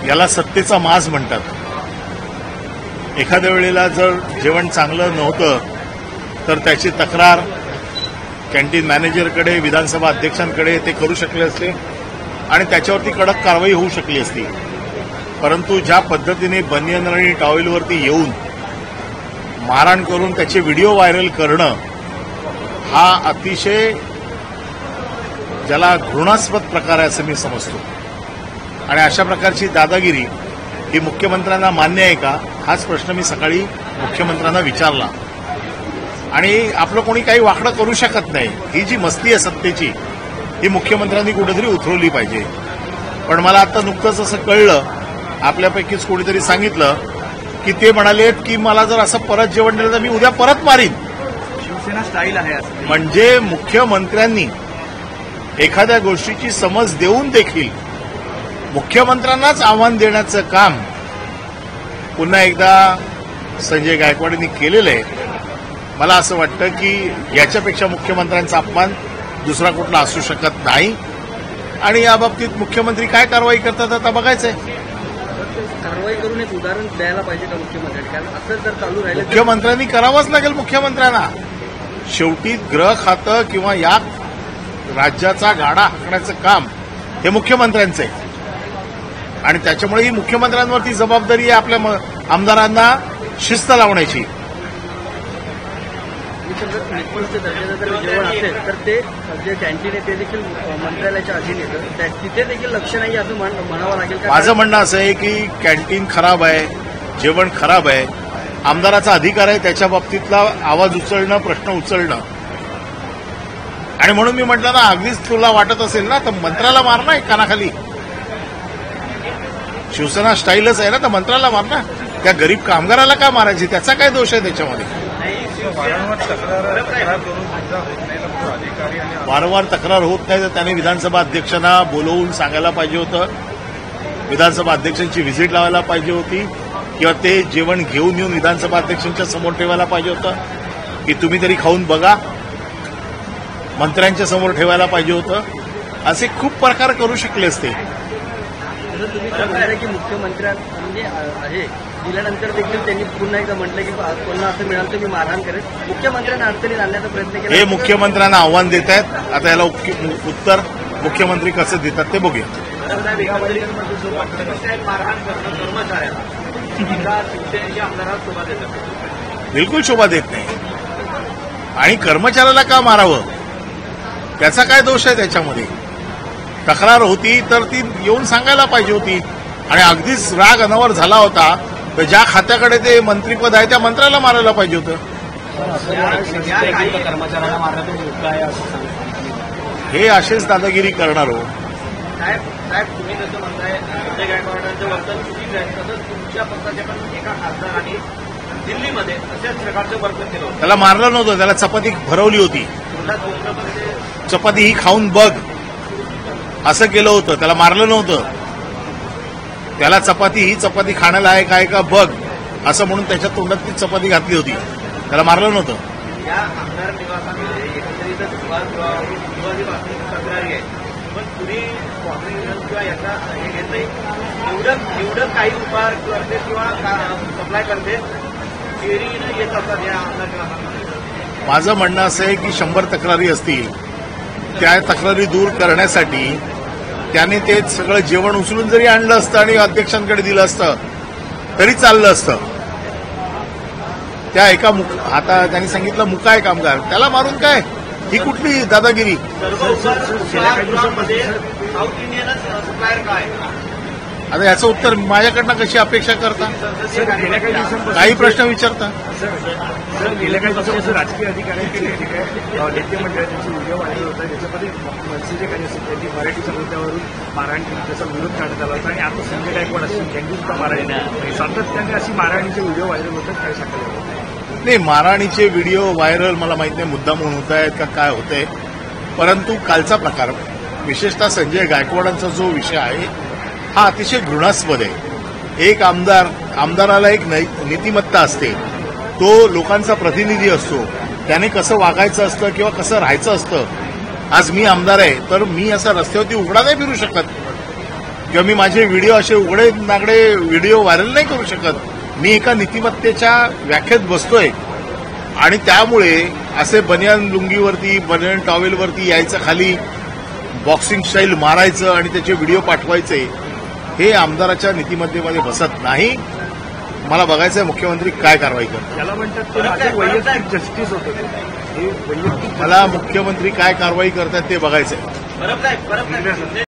याला सत्तेचा माज म्हणतात. एखाद्या वेळेला जर जेवण चांगलं नव्हतं तर त्याची तक्रार कॅन्टीन मॅनेजरकडे, विधानसभा अध्यक्षांकडे ते करू शकले असते आणि त्याच्यावरती कडक कारवाई होऊ शकली असती. परंतु ज्या पद्धतीने बनियन आणि टॉवेलवरती येऊन मारहाण करून त्याचे व्हिडिओ व्हायरल करणं हा अतिशय ज्याला घृणास्पद प्रकार आहे असं मी समजतो. आणि अशा प्रकारची दादागिरी ही मुख्यमंत्र्यांना मान्य आहे का, हाच प्रश्न मी सकाळी मुख्यमंत्र्यांना विचारला. आणि आपलं कोणी काही वाकडं करू शकत नाही. ही जी मस्ती आहे सत्तेची ही मुख्यमंत्र्यांनी कुठेतरी उतरवली पाहिजे. पण मला आता नुकतंच असं कळलं, आपल्यापैकीच कोणीतरी सांगितलं की ते म्हणाले की मला जर असं परत जेवण दिलं तर मी उद्या परत मारीन. शिवसेना स्टाईल आहे म्हणजे मुख्यमंत्र्यांनी एखाद्या गोष्टीची समज देऊन देखील मुख्यमंत्र्यांनाच आव्हान देण्याचं काम पुन्हा एकदा संजय गायकवाड यांनी केलेलं आहे. मला असं वाटतं की याच्यापेक्षा मुख्यमंत्र्यांचा अपमान दुसरा कुठला असू शकत नाही. आणि याबाबतीत मुख्यमंत्री काय कारवाई करतात आता बघायचंय. कारवाई करून एक उदाहरण द्यायला पाहिजे का मुख्यमंत्र्यांनी, कारण असं जर चालू राहिलं मुख्यमंत्र्यांनी करावंच लागेल. मुख्यमंत्र्यांना शेवटी गृह खातं किंवा या राज्याचा गाडा हाकण्याचं काम हे मुख्यमंत्र्यांचं आहे. आणि त्याच्यामुळे ही मुख्यमंत्र्यांवरती जबाबदारी आहे आपल्या आमदारांना शिस्त लावण्याची. निष्पन्न दर्जाचं जर जेवण असेल तर ते जे कॅन्टीन आहे ते देखील मंत्रालयाच्या अधीन येतं, तिथे देखील लक्ष नाही असं म्हणावं लागेल. माझं म्हणणं असं आहे की कॅन्टीन खराब आहे, जेवण खराब आहे, आमदाराचा अधिकार आहे त्याच्या बाबतीतला आवाज उचलणं, प्रश्न उचलणं. आणि म्हणून मी म्हटलं ना, अगदीच तुला वाटत असेल ना तर मंत्र्याला मार ना कानाखाली. शिवसेना स्टाईलच आहे ना, तर मंत्र्याला मार ना. त्या गरीब कामगाराला का मारायची, त्याचा काय दोष आहे त्याच्यामध्ये. वारंवार तक्रार होत नाही तर त्याने विधानसभा अध्यक्षांना बोलवून सांगायला पाहिजे होतं. विधानसभा अध्यक्षांची व्हिजिट लावायला पाहिजे होती किंवा ते जेवण घेऊन येऊन विधानसभा अध्यक्षांच्या समोर ठेवायला पाहिजे होतं की तुम्ही तरी खाऊन बघा. मंत्र्यांच्या समोर ठेवायला पाहिजे होतं. असे खूप प्रकार करू शकले असते. तुम्ही सांगताय की मुख्यमंत्र्या म्हणजे आहे दिल्यानंतर देखील त्यांनी पुन्हा एकदा म्हटलं की पुन्हा असं मिळालं तर मी मारहाण करेन. मुख्यमंत्र्यांना अडचणीत आणण्याचा प्रयत्न केला. हे मुख्यमंत्र्यांना आव्हान देत आहेत. आता याला उत्तर मुख्यमंत्री कसं देतात ते बघूया. बिलकुल शोभा देत नाही. आणि कर्मचाऱ्याला का मारावं, त्याचा काय दोष आहे त्याच्यामध्ये. तक्रार होती तर ती येऊन सांगायला पाहिजे होती. आणि अगदीच राग अनावर झाला होता तर ज्या खात्याकडे ते मंत्रीपद आहे त्या मंत्र्याला मारायला पाहिजे होतं. हे असेच दादागिरी करणार हो. साहेब तुम्ही जसं म्हणताय संजय गायकवाडांचं वर्तन चुकीचं आहे, तसंच तुमच्या पक्षाच्या पण एका खासदाराने दिल्लीमध्ये अशाच प्रकारचं वर्तन केलं. त्याला मारलं नव्हतं, त्याला चपाती भरवली होती. चपाती ही खाऊन बघ असं केलं होतं. त्याला मारलं नव्हतं. त्याला ही चपाती खाण्याला आहे काय का बघ असं म्हणून त्याच्या तोंडात ती चपाती घातली होती. त्याला मारलं नव्हतं. या आमदार निवासामध्ये एकंदरीतच तक्रारी आहे, पण कुणी कॉन्ट्रिब्युशन किंवा याचा हे घेत नाही. एवढं काही उपहार करते किंवा सप्लाय करते फेरीनं येत असतात या आमदार निवासामध्ये. माझं म्हणणं असं आहे की 100 तक्रारी असतील, त्या तक्रारी दूर करण्यासाठी त्याने ते सगळं जेवण उचलून जरी आणलं असतं आणि अध्यक्षांकडे दिलं असतं तरी चाललं असतं. त्या एका आता त्यांनी सांगितलं मुकाय कामगार, त्याला मारून काय, ही कुठली दादागिरी. आता याचं उत्तर माझ्याकडनं कशी अपेक्षा करता. काही प्रश्न विचारता. गेल्या काही दिवसापासून राजकीय अधिकाऱ्यांचे नेते मंडळाचे व्हिडिओ व्हायरल होता, ज्याच्यामध्ये मनसे जे काही असेल त्यांनी मराठीच्या मुद्द्यावरून मारहाण केली, त्याचा विरोध काढण्यात आला होता. आणि आता संजय गायकवाड असतील त्यांनी सुद्धा मारहाण सातत्याने अशी मारहाणीचे व्हिडिओ व्हायरल होतात. काय सांगायला नाही, मारहाणीचे व्हिडिओ व्हायरल मला माहित नाही मुद्दाम होत आहेत का काय होतंय. परंतु कालचा प्रकार विशेषतः संजय गायकवाडांचा जो विषय आहे हा अतिशय घृणास्पद आहे. एक आमदाराला एक नीतिमत्ता असते, तो लोकांचा प्रतिनिधी असतो, त्याने कसं वागायचं असतं किंवा कसं राहायचं असतं. आज मी आमदार आहे तर मी असं रस्त्यावरती उघडा नाही फिरू शकत. किंवा मी माझे व्हिडिओ असे उघडे नागडे व्हिडिओ व्हायरल नाही करू शकत. मी एका नीतिमत्तेच्या व्याख्येत बसतोय आणि त्यामुळे असे बनियान लुंगीवरती बनियान टॉवेलवरती यायचं, खाली बॉक्सिंग स्टाईल मारायचं आणि त्याचे व्हिडिओ पाठवायचे, हे आमदाराच्या नीतिमत्तेमध्ये बसत नाही. मला बघायचं आहे मुख्यमंत्री काय कारवाई करतात. त्याला म्हणतात ते माझे वैयक्तिक जस्टिस होतं, हे वैयक्तिक मला मुख्यमंत्री काय कारवाई करतात ते बघायचं आहे. परब साहेब